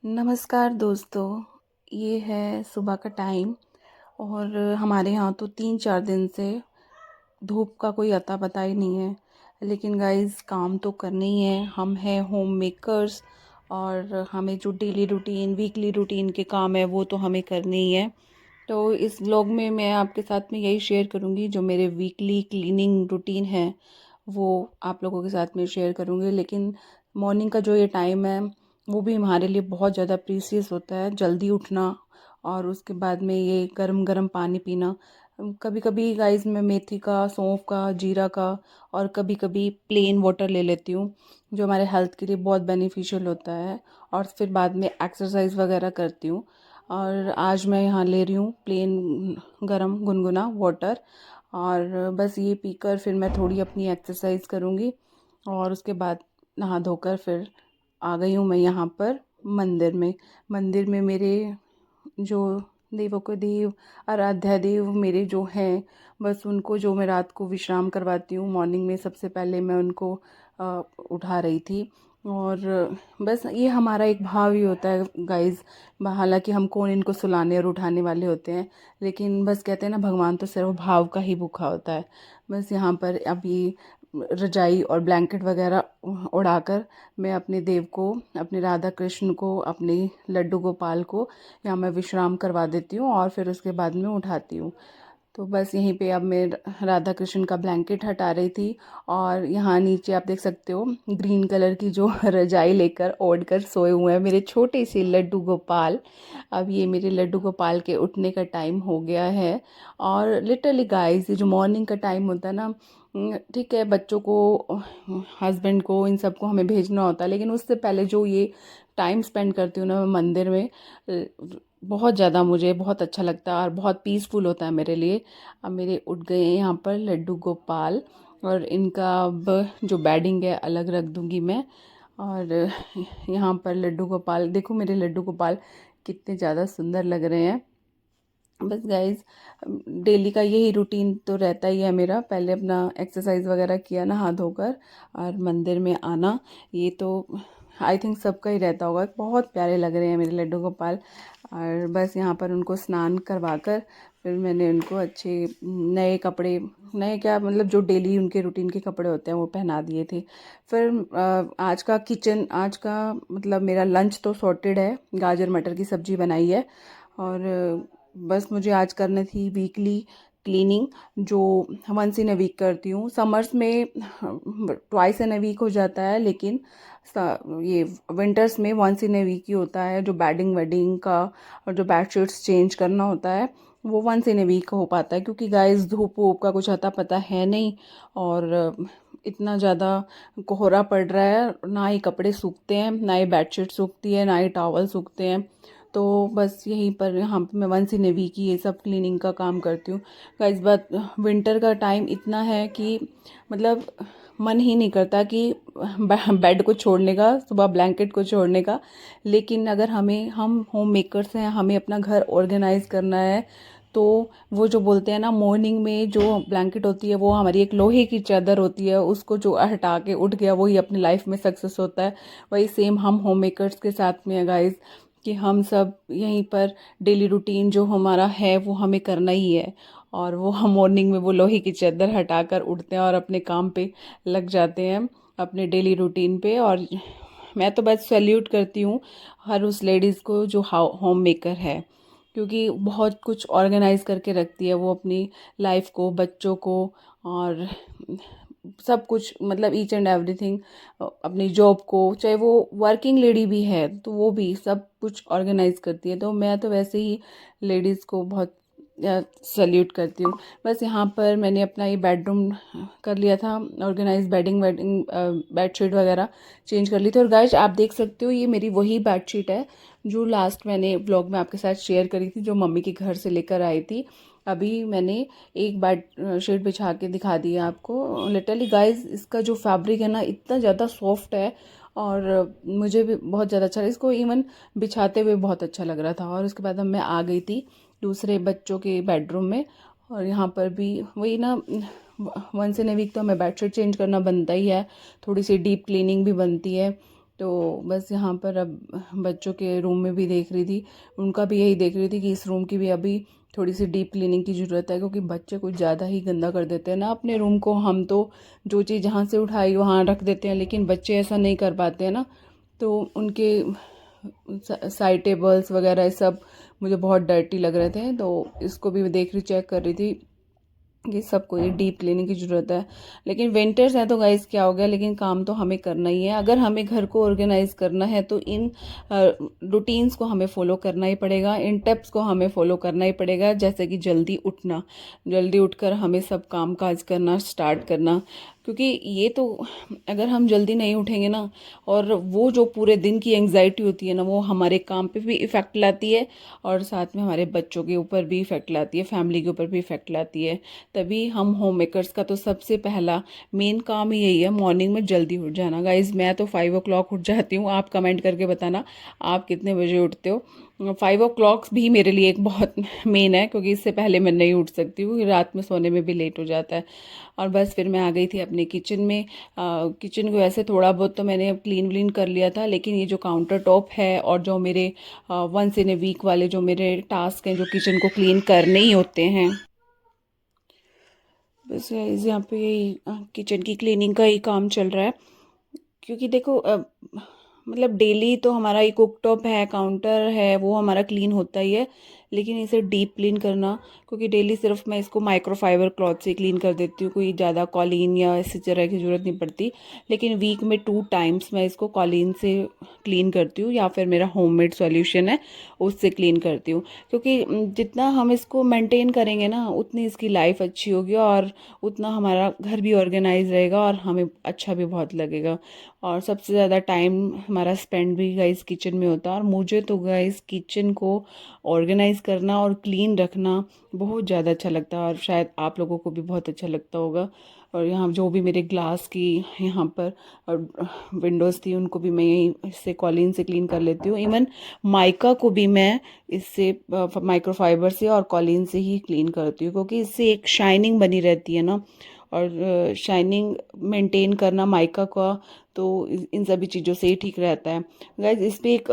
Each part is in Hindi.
नमस्कार दोस्तों, ये है सुबह का टाइम और हमारे यहाँ तो 3-4 दिन से धूप का कोई अता पता ही नहीं है। लेकिन गाइस काम तो करना ही है, हम हैं होम मेकर्स और हमें जो डेली रूटीन, वीकली रूटीन के काम है वो तो हमें करने ही है। तो इस व्लॉग में मैं आपके साथ में यही शेयर करूँगी जो मेरे वीकली क्लीनिंग रूटीन है, वो आप लोगों के साथ में शेयर करूँगी। लेकिन मॉर्निंग का जो ये टाइम है वो भी हमारे लिए बहुत ज़्यादा प्रीसियस होता है। जल्दी उठना और उसके बाद में ये गरम गरम पानी पीना। कभी कभी गाइस मैं मेथी का, सौंफ का, जीरा का और कभी कभी प्लेन वाटर ले लेती हूँ जो हमारे हेल्थ के लिए बहुत बेनिफिशियल होता है। और फिर बाद में एक्सरसाइज वगैरह करती हूँ। और आज मैं यहाँ ले रही हूँ प्लेन गरम गुनगुना वाटर और बस ये पीकर फिर मैं थोड़ी अपनी एक्सरसाइज करूँगी। और उसके बाद नहा धोकर फिर आ गई हूँ मैं यहाँ पर मंदिर में। मंदिर में मेरे जो देवों के देव, आराध्य देव मेरे जो हैं, बस उनको जो मैं रात को विश्राम करवाती हूँ, मॉर्निंग में सबसे पहले मैं उनको उठा रही थी। और बस ये हमारा एक भाव ही होता है गाइस। हालांकि हम कौन इनको सुलाने और उठाने वाले होते हैं, लेकिन बस कहते हैं ना, भगवान तो सिर्फ भाव का ही भूखा होता है। बस यहाँ पर अभी रजाई और ब्लैंकेट वगैरह उड़ाकर मैं अपने देव को, अपने राधा कृष्ण को, अपने लड्डू गोपाल को यहाँ मैं विश्राम करवा देती हूँ और फिर उसके बाद में उठाती हूँ। तो बस यहीं पे अब मैं राधा कृष्ण का ब्लैंकेट हटा रही थी। और यहाँ नीचे आप देख सकते हो ग्रीन कलर की जो रजाई लेकर ओढ़ कर सोए हुए हैं मेरे छोटे से लड्डू गोपाल। अब ये मेरे लड्डू गोपाल के उठने का टाइम हो गया है। और लिटरली गाइस, ये जो मॉर्निंग का टाइम होता है ना, ठीक है बच्चों को, हस्बैंड को, इन सबको हमें भेजना होता है, लेकिन उससे पहले जो ये टाइम स्पेंड करती हूँ ना मैं मंदिर में, बहुत ज़्यादा मुझे बहुत अच्छा लगता है और बहुत पीसफुल होता है मेरे लिए। अब मेरे उठ गए हैं यहाँ पर लड्डू गोपाल और इनका अब जो बेडिंग है अलग रख दूँगी मैं। और यहाँ पर लड्डू गोपाल, देखो मेरे लड्डू गोपाल कितने ज़्यादा सुंदर लग रहे हैं। बस गाइज, डेली का यही रूटीन तो रहता ही है मेरा। पहले अपना एक्सरसाइज वगैरह किया नहा धोकर और मंदिर में आना, ये तो आई थिंक सबका ही रहता होगा। बहुत प्यारे लग रहे हैं मेरे लड्डू गोपाल। और बस यहाँ पर उनको स्नान करवाकर फिर मैंने उनको अच्छे नए कपड़े, नए क्या मतलब जो डेली उनके रूटीन के कपड़े होते हैं वो पहना दिए थे। फिर आज का किचन, आज का मतलब मेरा लंच तो सॉर्टेड है। गाजर मटर की सब्जी बनाई है और बस मुझे आज करनी थी वीकली क्लीनिंग, जो वंस इन अ वीक करती हूँ। समर्स में ट्वाइस इन अ वीक हो जाता है, लेकिन ये विंटर्स में वंस इन अ वीक ही होता है। जो बेडिंग वेडिंग का और जो बेडशीट्स चेंज करना होता है वो वंस इन अ वीक हो पाता है, क्योंकि गाइस धूप वूप का कुछ अता पता है नहीं। और इतना ज़्यादा कोहरा पड़ रहा है, ना ही कपड़े सूखते हैं, ना ही बेडशीट सूखती है, ना ही टॉवल सूखते हैं। तो बस यहीं पर यहाँ पे मैं वंस इन ए वीक ही ये सब क्लीनिंग का काम करती हूँ। गाइस बात, विंटर का टाइम इतना है कि मतलब मन ही नहीं करता कि बेड को छोड़ने का, सुबह ब्लैंकेट को छोड़ने का। लेकिन अगर हम होम मेकर्स हैं, हमें अपना घर ऑर्गेनाइज करना है, तो वो जो बोलते हैं ना, मॉर्निंग में जो ब्लैंकेट होती है वो हमारी एक लोहे की चादर होती है, उसको जो हटा के उठ गया वही अपनी लाइफ में सक्सेस होता है। वही सेम हम होम मेकर्स के साथ में है गाइस, कि हम सब यहीं पर डेली रूटीन जो हमारा है वो हमें करना ही है। और वो हम मॉर्निंग में वो लोहे की चादर हटाकर उठते हैं और अपने काम पे लग जाते हैं, अपने डेली रूटीन पे। और मैं तो बस सैल्यूट करती हूँ हर उस लेडीज़ को जो होम मेकर है, क्योंकि बहुत कुछ ऑर्गेनाइज करके रखती है वो अपनी लाइफ को, बच्चों को और सब कुछ, मतलब ईच एंड एवरीथिंग। अपनी जॉब को, चाहे वो वर्किंग लेडी भी है तो वो भी सब कुछ ऑर्गेनाइज करती है। तो मैं तो वैसे ही लेडीज़ को बहुत सल्यूट करती हूँ। बस यहाँ पर मैंने अपना ये बेडरूम कर लिया था ऑर्गेनाइज, बेडिंग वेडिंग, बेडशीट वगैरह चेंज कर ली थी। और गाइस आप देख सकते हो ये मेरी वही बेडशीट है जो लास्ट मैंने ब्लॉग में आपके साथ शेयर करी थी, जो मम्मी के घर से लेकर आई थी। अभी मैंने एक बेड शीट बिछा के दिखा दी है आपको। लिटरली गाइस, इसका जो फैब्रिक है ना इतना ज़्यादा सॉफ्ट है और मुझे भी बहुत ज़्यादा अच्छा, इसको इवन बिछाते हुए बहुत अच्छा लग रहा था। और उसके बाद अब मैं आ गई थी दूसरे बच्चों के बेडरूम में। और यहाँ पर भी वही ना, वंस इन ए वीक तो हमें बेडशीट चेंज करना बनता ही है, थोड़ी सी डीप क्लीनिंग भी बनती है। तो बस यहाँ पर अब बच्चों के रूम में भी देख रही थी, उनका भी यही देख रही थी कि इस रूम की भी अभी थोड़ी सी डीप क्लीनिंग की ज़रूरत है, क्योंकि बच्चे कुछ ज़्यादा ही गंदा कर देते हैं ना अपने रूम को। हम तो जो चीज़ जहाँ से उठाई वहाँ रख देते हैं, लेकिन बच्चे ऐसा नहीं कर पाते हैं ना। तो उनके साइड टेबल्स वगैरह सब मुझे बहुत डर्टी लग रहे थे, तो इसको भी देख रही, चेक कर रही थी। ये सबको ये डीप क्लीनिंग की ज़रूरत है। लेकिन विंटर्स हैं तो गाइस क्या हो गया, लेकिन काम तो हमें करना ही है। अगर हमें घर को ऑर्गेनाइज करना है तो इन रूटीन्स को हमें फॉलो करना ही पड़ेगा, इन टिप्स को हमें फॉलो करना ही पड़ेगा। जैसे कि जल्दी उठना, जल्दी उठकर हमें सब काम काज करना स्टार्ट करना, क्योंकि ये तो अगर हम जल्दी नहीं उठेंगे ना, और वो जो पूरे दिन की एंग्जाइटी होती है ना, वो हमारे काम पे भी इफ़ेक्ट लाती है और साथ में हमारे बच्चों के ऊपर भी इफ़ेक्ट लाती है, फैमिली के ऊपर भी इफ़ेक्ट लाती है। तभी हम होम मेकर्स का तो सबसे पहला मेन काम ही यही है, मॉर्निंग में जल्दी उठ जाना। गाइज मैं तो 5 o'clock उठ जाती हूँ, आप कमेंट करके बताना आप कितने बजे उठते हो। 5 o'clock भी मेरे लिए एक बहुत मेन है, क्योंकि इससे पहले मैं नहीं उठ सकती हूँ, रात में सोने में भी लेट हो जाता है। और बस फिर मैं आ गई थी अपने किचन में। किचन को ऐसे थोड़ा बहुत तो मैंने क्लीन व्लीन कर लिया था, लेकिन ये जो काउंटर टॉप है और जो मेरे वंस इन ए वीक वाले जो मेरे टास्क हैं जो किचन को क्लीन करने ही होते हैं, बस गाइस यहाँ पे यही किचन की क्लीनिंग का ही काम चल रहा है। क्योंकि देखो मतलब डेली तो हमारा ये कुकटॉप है, काउंटर है, वो हमारा क्लीन होता ही है, लेकिन इसे डीप क्लीन करना, क्योंकि डेली सिर्फ मैं इसको माइक्रोफाइबर क्लॉथ से क्लीन कर देती हूँ, कोई ज़्यादा कॉलीन या इसी तरह की ज़रूरत नहीं पड़ती। लेकिन वीक में 2 टाइम्स मैं इसको कॉलीन से क्लीन करती हूँ, या फिर मेरा होममेड सॉल्यूशन है उससे क्लीन करती हूँ। क्योंकि जितना हम इसको मेंटेन करेंगे ना, उतनी इसकी लाइफ अच्छी होगी और उतना हमारा घर भी ऑर्गेनाइज रहेगा और हमें अच्छा भी बहुत लगेगा। और सबसे ज़्यादा टाइम हमारा स्पेंड भी गाइस किचन में होता है, और मुझे तो गाइस किचन को ऑर्गेनाइज करना और क्लीन रखना बहुत ज़्यादा अच्छा लगता है, और शायद आप लोगों को भी बहुत अच्छा लगता होगा। और यहाँ जो भी मेरे ग्लास की यहाँ पर विंडोज़ थी, उनको भी मैं यही इससे कॉलिन से क्लीन कर लेती हूँ। इवन माइका को भी मैं इससे माइक्रोफाइबर से और कॉलिन से ही क्लीन करती हूँ, क्योंकि इससे एक शाइनिंग बनी रहती है ना, और शाइनिंग मेंटेन करना माइका का तो इन सभी चीज़ों से ही ठीक रहता है। गाइज इस पे एक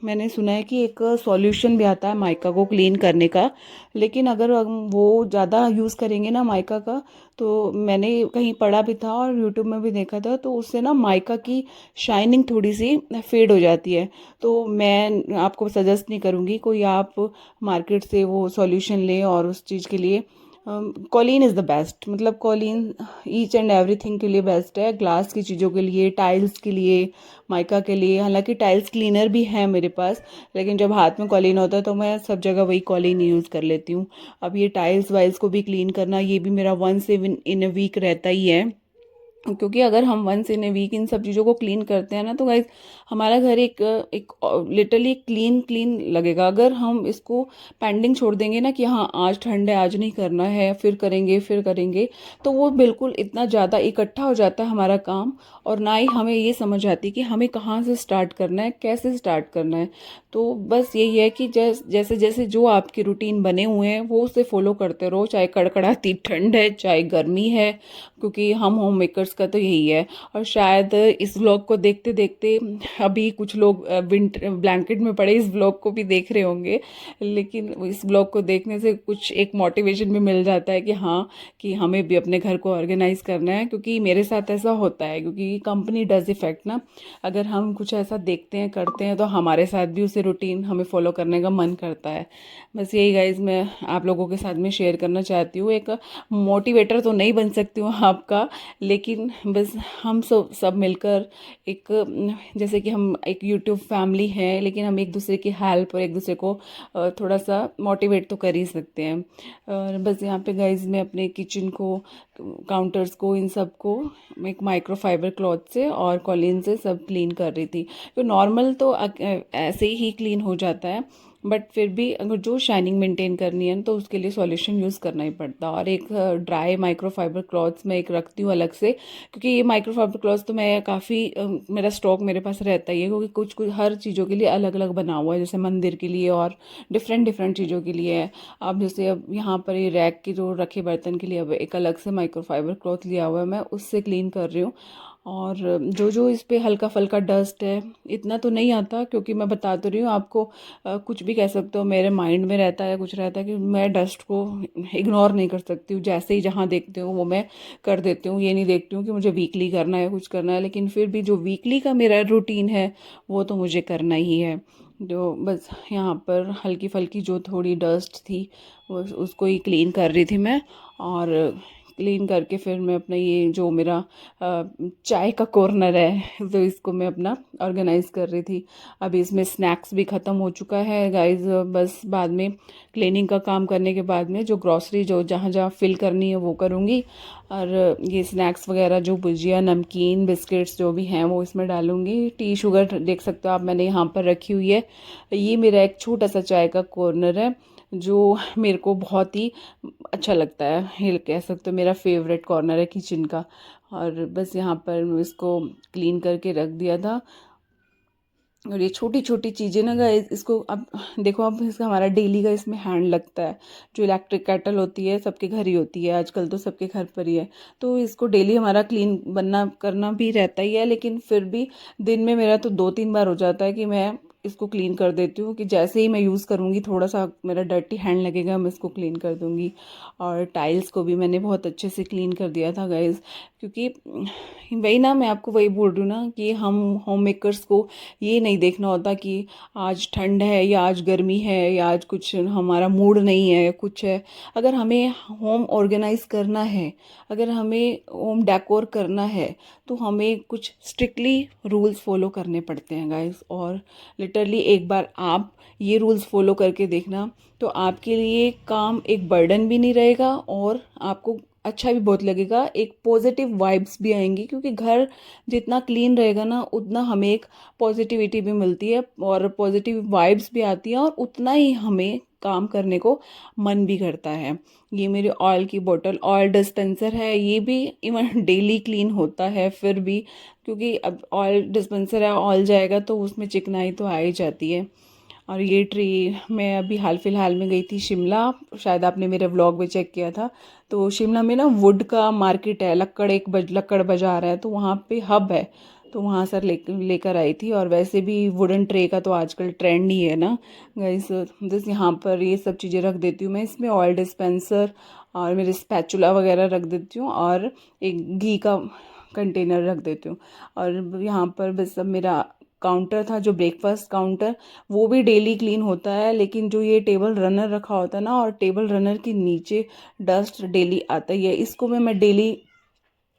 मैंने सुना है कि एक सॉल्यूशन भी आता है माइका को क्लीन करने का, लेकिन अगर हम वो ज़्यादा यूज़ करेंगे ना माइका का, तो मैंने कहीं पढ़ा भी था और यूट्यूब में भी देखा था, तो उससे ना माइका की शाइनिंग थोड़ी सी फेड हो जाती है। तो मैं आपको सजेस्ट नहीं करूँगी कोई आप मार्केट से वो सॉल्यूशन लें, और उस चीज़ के लिए कॉलिन इज़ द बेस्ट। मतलब कॉलिन ईच एंड एवरीथिंग के लिए बेस्ट है, ग्लास की चीज़ों के लिए, टाइल्स के लिए, माइका के लिए। हालांकि टाइल्स क्लीनर भी है मेरे पास, लेकिन जब हाथ में कॉलिन होता है तो मैं सब जगह वही कॉलिन यूज़ कर लेती हूँ। अब ये टाइल्स वाइल्स को भी क्लीन करना, ये भी मेरा वंस इन अ वीक रहता ही है, क्योंकि अगर हम वंस इन ए वीक इन सब चीज़ों को क्लीन करते हैं ना, तो गाइज हमारा घर एक एक लिटरली क्लीन क्लीन लगेगा। अगर हम इसको पेंडिंग छोड़ देंगे ना कि हाँ आज ठंड है, आज नहीं करना है, फिर करेंगे, तो वो बिल्कुल इतना ज़्यादा इकट्ठा हो जाता है हमारा काम, और ना ही हमें ये समझ आती कि हमें कहाँ से स्टार्ट करना है, कैसे स्टार्ट करना है। तो बस यही है कि जैसे जैसे जो आपके रूटीन बने हुए हैं वो उसे फॉलो करते रहो, चाहे कड़कड़ाती ठंड है चाहे गर्मी है, क्योंकि हम होम मेकर्स का तो यही है। और शायद इस व्लॉग को देखते देखते अभी कुछ लोग विंटर ब्लैंकेट में पड़े इस व्लॉग को भी देख रहे होंगे, लेकिन इस व्लॉग को देखने से कुछ एक मोटिवेशन भी मिल जाता है कि हाँ, कि हमें भी अपने घर को ऑर्गेनाइज करना है। क्योंकि मेरे साथ ऐसा होता है, क्योंकि कंपनी डज इफेक्ट ना, अगर हम कुछ ऐसा देखते हैं करते हैं तो हमारे साथ भी उसे रूटीन हमें फॉलो करने का मन करता है। बस यही गाइज मैं आप लोगों के साथ में शेयर करना चाहती हूँ। एक मोटिवेटर तो नहीं बन सकती हूँ आपका, लेकिन बस हम सब मिलकर एक, जैसे कि हम एक यूट्यूब फैमिली है, लेकिन हम एक दूसरे की हेल्प और एक दूसरे को थोड़ा सा मोटिवेट तो कर ही सकते हैं। और बस यहाँ पे गाइज मैं अपने किचन को, काउंटर्स को, इन सब को एक माइक्रोफाइबर क्लॉथ से और कॉलिन से सब क्लीन कर रही थी। तो नॉर्मल तो ऐसे ही क्लीन हो जाता है, बट फिर भी अगर जो शाइनिंग मेंटेन करनी है तो उसके लिए सॉल्यूशन यूज़ करना ही पड़ता है। और एक ड्राई माइक्रोफाइबर क्लॉथ्स मैं एक रखती हूँ अलग से, क्योंकि ये माइक्रोफाइबर क्लॉथ्स तो मैं काफ़ी मेरा स्टॉक मेरे पास रहता ही है, क्योंकि कुछ कुछ हर चीज़ों के लिए अलग अलग बना हुआ है, जैसे मंदिर के लिए और डिफरेंट डिफरेंट चीज़ों के लिए है। अब जैसे अब यहाँ पर ये रैक की जो रखे बर्तन के लिए अब एक अलग से माइक्रोफाइबर क्लॉथ लिया हुआ है, मैं उससे क्लीन कर रही हूँ। और जो जो इस पे हल्का फुल्का डस्ट है, इतना तो नहीं आता क्योंकि मैं बता तो रही हूँ आपको, कुछ भी कह सकते हो, मेरे माइंड में रहता है, कुछ रहता है कि मैं डस्ट को इग्नोर नहीं कर सकती हूँ। जैसे ही जहाँ देखती हूँ वो मैं कर देती हूँ। ये नहीं देखती हूँ कि मुझे वीकली करना है, कुछ करना है, लेकिन फिर भी जो वीकली का मेरा रूटीन है वो तो मुझे करना ही है। जो बस यहाँ पर हल्की फुल्की जो थोड़ी डस्ट थी वो उसको ही क्लीन कर रही थी मैं। और क्लीन करके फिर मैं अपना ये जो मेरा चाय का कॉर्नर है तो इसको मैं अपना ऑर्गेनाइज कर रही थी। अभी इसमें स्नैक्स भी ख़त्म हो चुका है गाइस। बस बाद में क्लीनिंग का काम करने के बाद में जो ग्रॉसरी जो जहाँ जहाँ फिल करनी है वो करूँगी। और ये स्नैक्स वगैरह जो भुजिया नमकीन बिस्किट्स जो भी हैं वो इसमें डालूँगी। टी शुगर देख सकते हो आप मैंने यहाँ पर रखी हुई है। ये मेरा एक छोटा सा चाय का कॉर्नर है जो मेरे को बहुत ही अच्छा लगता है। ये कह सकते हो मेरा फेवरेट कॉर्नर है किचन का। और बस यहाँ पर इसको क्लीन करके रख दिया था। और ये छोटी छोटी चीज़ें ना गाइस, इसको अब देखो, अब इसका हमारा डेली का इसमें हैंड लगता है। जो इलेक्ट्रिक केटल होती है सबके घर ही होती है, आजकल तो सबके घर पर ही है। तो इसको डेली हमारा क्लीन बनना करना भी रहता ही है, लेकिन फिर भी दिन में मेरा तो 2-3 बार हो जाता है कि मैं इसको क्लीन कर देती हूँ। कि जैसे ही मैं यूज़ करूँगी थोड़ा सा मेरा डर्टी हैंड लगेगा मैं इसको क्लीन कर दूँगी। और टाइल्स को भी मैंने बहुत अच्छे से क्लीन कर दिया था गाइस, क्योंकि वही ना, मैं आपको वही बोल रही हूँ ना कि हम होम मेकर्स को ये नहीं देखना होता कि आज ठंड है या आज गर्मी है या आज कुछ हमारा मूड नहीं है कुछ है। अगर हमें होम ऑर्गेनाइज करना है, अगर हमें होम डेकोर करना है, तो हमें कुछ स्ट्रिक्टली रूल्स फॉलो करने पड़ते हैं गाइस। और लिटरली एक बार आप ये रूल्स फॉलो करके देखना, तो आपके लिए काम एक बर्डन भी नहीं रहेगा और आपको अच्छा भी बहुत लगेगा। एक पॉजिटिव वाइब्स भी आएंगी, क्योंकि घर जितना क्लीन रहेगा ना उतना हमें एक पॉजिटिविटी भी मिलती है और पॉजिटिव वाइब्स भी आती हैं, और उतना ही हमें काम करने को मन भी करता है। ये मेरी ऑयल की बोतल, ऑयल डिस्पेंसर है, ये भी इवन डेली क्लीन होता है फिर भी, क्योंकि अब ऑयल डिस्पेंसर है, ऑयल जाएगा तो उसमें चिकनाई तो आ ही जाती है। और ये ट्री, मैं अभी हाल फिलहाल में गई थी शिमला, शायद आपने मेरे व्लॉग में चेक किया था। तो शिमला में ना वुड का मार्केट है, लक्कड़ बाजार है, तो वहाँ पे हब है। तो वहाँ सर लेकर आई थी। और वैसे भी वुडन ट्रे का तो आजकल ट्रेंड ही है ना गाइस। जैसे यहाँ पर ये सब चीज़ें रख देती हूँ मैं, इसमें ऑयल डिस्पेंसर और मेरे स्पैचुला वगैरह रख देती हूँ, और एक घी का कंटेनर रख देती हूँ। और यहाँ पर बस अब मेरा काउंटर था जो ब्रेकफास्ट काउंटर, वो भी डेली क्लीन होता है। लेकिन जो ये टेबल रनर रखा होता है ना, और टेबल रनर के नीचे डस्ट डेली आता ही है, इसको मैं डेली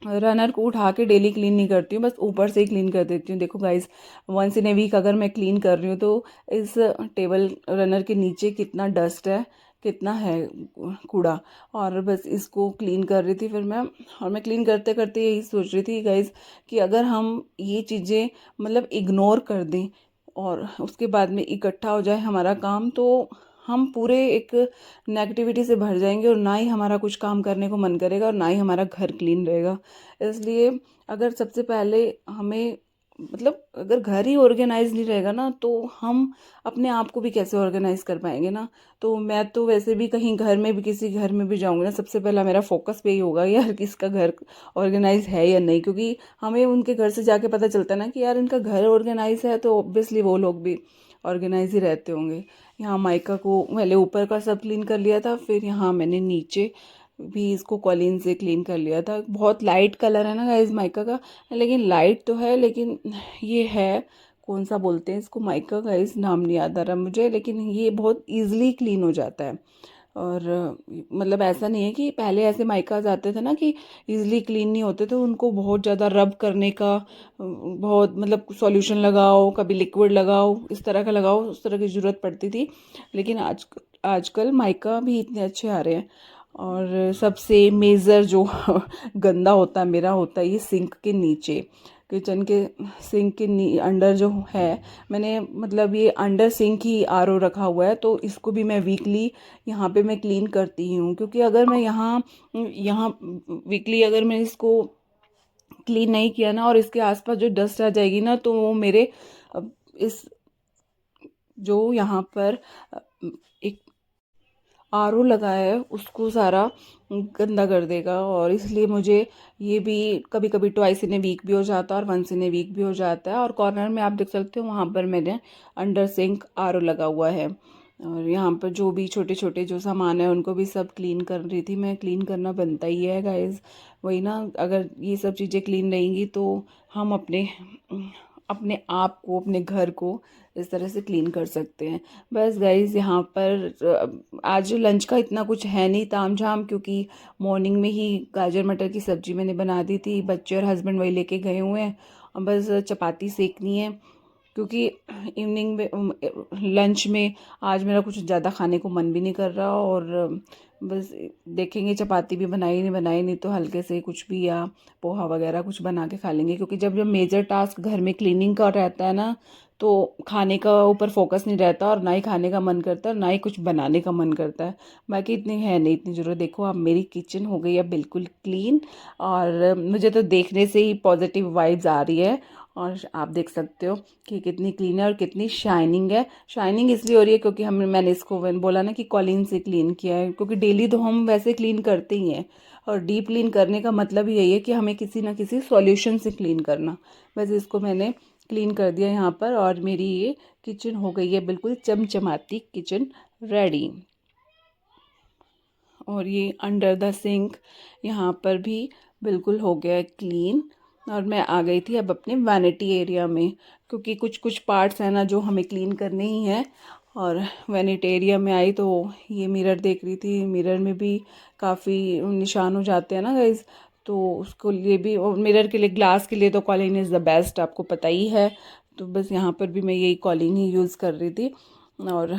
रनर को उठा के डेली क्लीन नहीं करती हूँ, बस ऊपर से ही क्लीन कर देती हूँ। देखो guys, once in a week अगर मैं क्लीन कर रही हूँ तो इस टेबल रनर के नीचे कितना डस्ट है, कितना है कूड़ा। और बस इसको क्लीन कर रही थी फिर मैं। और मैं क्लीन करते करते यही सोच रही थी गाइस कि अगर हम ये चीज़ें मतलब इग्नोर कर दें और उसके बाद में इकट्ठा हो जाए हमारा काम, तो हम पूरे एक नेगेटिविटी से भर जाएंगे, और ना ही हमारा कुछ काम करने को मन करेगा और ना ही हमारा घर क्लीन रहेगा। इसलिए अगर सबसे पहले हमें मतलब अगर घर ही ऑर्गेनाइज नहीं रहेगा ना, तो हम अपने आप को भी कैसे ऑर्गेनाइज कर पाएंगे ना। तो मैं तो वैसे भी कहीं घर में भी किसी घर में भी जाऊंगी ना, सबसे पहला मेरा फोकस पे ही होगा यार किसका घर ऑर्गेनाइज है या नहीं, क्योंकि हमें उनके घर से जाके पता चलता है ना कि यार इनका घर ऑर्गेनाइज है, तो ऑब्वियसली वो लोग भी ऑर्गेनाइज ही रहते होंगे। यहाँ माइका को पहले ऊपर का सब क्लीन कर लिया था, फिर यहाँ मैंने नीचे भी इसको कॉलिन से क्लीन कर लिया था। बहुत लाइट कलर है ना गाइस माइका का, लेकिन लाइट तो है, लेकिन ये है कौन सा बोलते हैं इसको, माइका गाइस नाम नहीं याद आ रहा मुझे, लेकिन ये बहुत इजीली क्लीन हो जाता है। और मतलब ऐसा नहीं है कि पहले ऐसे माइकाज आते थे ना कि इजीली क्लीन नहीं होते थे, उनको बहुत ज़्यादा रब करने का बहुत मतलब सॉल्यूशन लगाओ, कभी लिक्विड लगाओ, इस तरह का लगाओ, उस तरह की ज़रूरत पड़ती थी। लेकिन आजकल माइका भी इतने अच्छे आ रहे हैं। और सबसे मेजर जो गंदा होता है मेरा, होता है ये सिंक के नीचे, किचन के सिंक के अंडर जो है, मैंने मतलब ये अंडर सिंक ही आरओ रखा हुआ है, तो इसको भी मैं वीकली यहाँ पे मैं क्लीन करती हूँ। क्योंकि अगर मैं यहाँ यहाँ वीकली अगर मैं इसको क्लीन नहीं किया ना, और इसके आसपास जो डस्ट आ जाएगी ना, तो वो मेरे इस जो यहाँ पर एक आरओ लगाया है उसको सारा गंदा कर देगा। और इसलिए मुझे ये भी कभी कभी ट्वाइस इन ए वीक भी हो जाता है और वंस इन ए वीक भी हो जाता है। और कॉर्नर में आप देख सकते हो वहाँ पर मैंने अंडर सिंक आरओ लगा हुआ है। और यहाँ पर जो भी छोटे छोटे जो सामान है उनको भी सब क्लीन कर रही थी मैं। क्लीन करना बनता ही है गाइस, वही ना, अगर ये सब चीज़ें क्लीन रहेंगी तो हम अपने अपने आप को, अपने घर को इस तरह से क्लीन कर सकते हैं। बस गाइस यहाँ पर आज लंच का इतना कुछ है नहीं तामझाम, क्योंकि मॉर्निंग में ही गाजर मटर की सब्जी मैंने बना दी थी। बच्चे और हस्बैंड वही लेके गए हुए हैं। अब बस चपाती सेकनी है, क्योंकि इवनिंग में लंच में आज मेरा कुछ ज़्यादा खाने को मन भी नहीं कर रहा। और बस देखेंगे चपाती भी बनाई नहीं बनाई, नहीं तो हल्के से कुछ भी या पोहा वगैरह कुछ बना के खा लेंगे। क्योंकि जब जब मेजर टास्क घर में क्लीनिंग का रहता है ना, तो खाने का ऊपर फोकस नहीं रहता और ना ही खाने का मन करता है ना ही कुछ बनाने का मन करता है। बाकी इतनी है नहीं इतनी ज़रूरत। देखो अब मेरी किचन हो गई है बिल्कुल क्लीन, और मुझे तो देखने से ही पॉजिटिव वाइब्स आ रही है। और आप देख सकते हो कि कितनी क्लीन है और कितनी शाइनिंग है। शाइनिंग इसलिए हो रही है क्योंकि मैंने इसको बोला ना कि कॉलिन से क्लीन किया है, क्योंकि डेली तो हम वैसे क्लीन करते ही हैं। और डीप क्लीन करने का मतलब यही है कि हमें किसी ना किसी सॉल्यूशन से क्लीन करना। वैसे इसको मैंने क्लीन कर दिया यहाँ पर, और मेरी ये किचन हो गई है बिल्कुल चमचमाती किचन रेडी। और ये अंडर द सिंक यहाँ पर भी बिल्कुल हो गया है क्लीन। और मैं आ गई थी अब अपने वैनिटी एरिया में, क्योंकि कुछ कुछ पार्ट्स हैं ना जो हमें क्लीन करने ही हैं। और वैनिटी एरिया में आई तो ये मिरर देख रही थी। मिरर में भी काफ़ी निशान हो जाते हैं ना गाइज, तो उसको लिए भी, और मिरर के लिए, ग्लास के लिए तो कॉलिन इज़ द बेस्ट, आपको पता ही है। तो बस यहाँ पर भी मैं यही कॉलिन ही यूज़ कर रही थी। और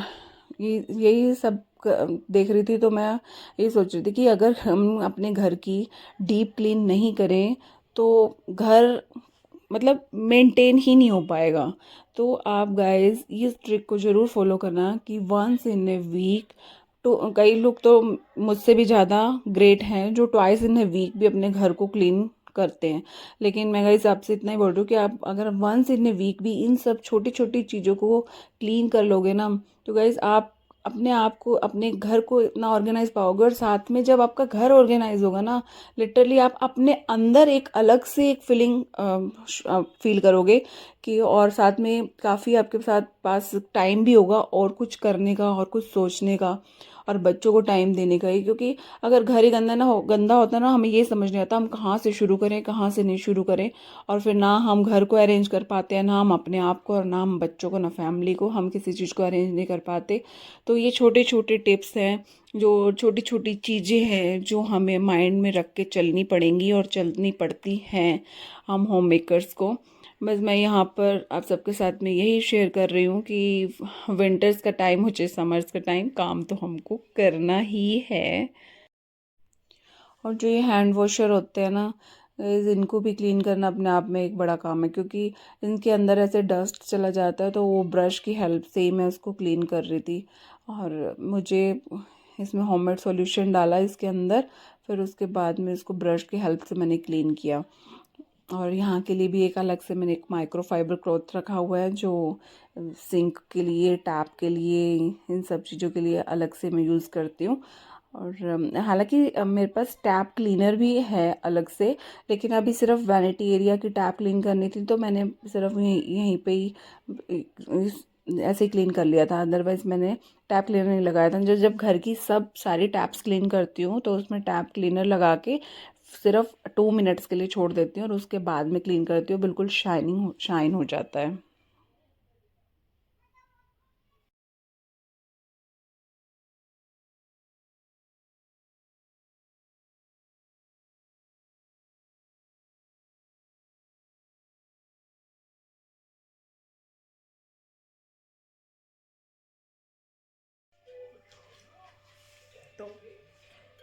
ये यही सब देख रही थी। तो मैं ये सोच रही थी कि अगर हम अपने घर की डीप क्लीन नहीं करें तो घर मतलब मेंटेन ही नहीं हो पाएगा। तो आप गाइस इस ट्रिक को ज़रूर फॉलो करना कि वंस इन ए वीक, तो कई लोग तो मुझसे भी ज़्यादा ग्रेट हैं जो ट्वाइस इन ए वीक भी अपने घर को क्लीन करते हैं। लेकिन मैं गाइस आपसे इतना ही बोल रही हूँ कि आप अगर वंस इन ए वीक भी इन सब छोटी छोटी चीज़ों को क्लीन कर लोगे ना, तो गाइस आप अपने आप को, अपने घर को इतना ऑर्गेनाइज पाओगे। और साथ में जब आपका घर ऑर्गेनाइज होगा ना, लिटरली आप अपने अंदर एक अलग से एक फीलिंग फील करोगे कि, और साथ में काफ़ी आपके साथ पास टाइम भी होगा और कुछ करने का और कुछ सोचने का और बच्चों को टाइम देने का ही। क्योंकि अगर घर ही गंदा होता ना, हमें ये समझ नहीं आता हम कहाँ से शुरू करें कहाँ से नहीं शुरू करें। और फिर ना हम घर को अरेंज कर पाते हैं, ना हम अपने आप को, और ना हम बच्चों को, ना फैमिली को, हम किसी चीज़ को अरेंज नहीं कर पाते। तो ये छोटे छोटे टिप्स हैं, जो छोटी छोटी चीज़ें हैं जो हमें माइंड में रख के चलनी पड़ेंगी और चलनी पड़ती हैं हम होम मेकर्स को। बस मैं यहाँ पर आप सबके साथ में यही शेयर कर रही हूँ कि विंटर्स का टाइम हो चाहे समर्स का टाइम, काम तो हमको करना ही है। और जो ये हैंड वॉशर होते हैं ना, इनको भी क्लीन करना अपने आप में एक बड़ा काम है, क्योंकि इनके अंदर ऐसे डस्ट चला जाता है। तो वो ब्रश की हेल्प से ही मैं उसको क्लीन कर रही थी। और मुझे इसमें होममेड सॉल्यूशन डाला इसके अंदर, फिर उसके बाद में इसको ब्रश की हेल्प से मैंने क्लीन किया। और यहाँ के लिए भी एक अलग से मैंने एक माइक्रोफाइबर क्लॉथ रखा हुआ है, जो सिंक के लिए, टैप के लिए, इन सब चीज़ों के लिए अलग से मैं यूज़ करती हूँ। और हालांकि मेरे पास टैप क्लीनर भी है अलग से, लेकिन अभी सिर्फ वैनिटी एरिया की टैप क्लीन करनी थी तो मैंने सिर्फ यहीं पे ही ऐसे ही क्लीन कर लिया था। अदरवाइज मैंने टैप क्लीनर नहीं लगाया था। जब घर की सब सारी टैप्स क्लीन करती हूँ तो उसमें टैप क्लीनर लगा के सिर्फ 2 मिनट्स के लिए छोड़ देती हूँ और उसके बाद में क्लीन करती हूँ, बिल्कुल शाइन हो जाता है। तो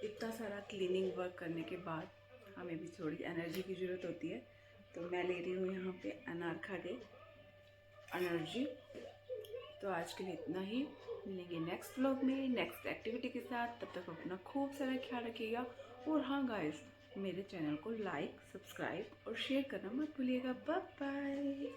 इतना सारा क्लीनिंग वर्क करने के बाद हमें भी थोड़ी एनर्जी की ज़रूरत होती है। तो मैं ले रही हूँ यहाँ पे अनार खा के एनर्जी। तो आज के लिए इतना ही, मिलेंगे नेक्स्ट व्लॉग में नेक्स्ट एक्टिविटी के साथ। तब तक अपना खूब सारा ख्याल रखिएगा। और हाँ गाइस, मेरे चैनल को लाइक, सब्सक्राइब और शेयर करना मत भूलिएगा। Bye bye.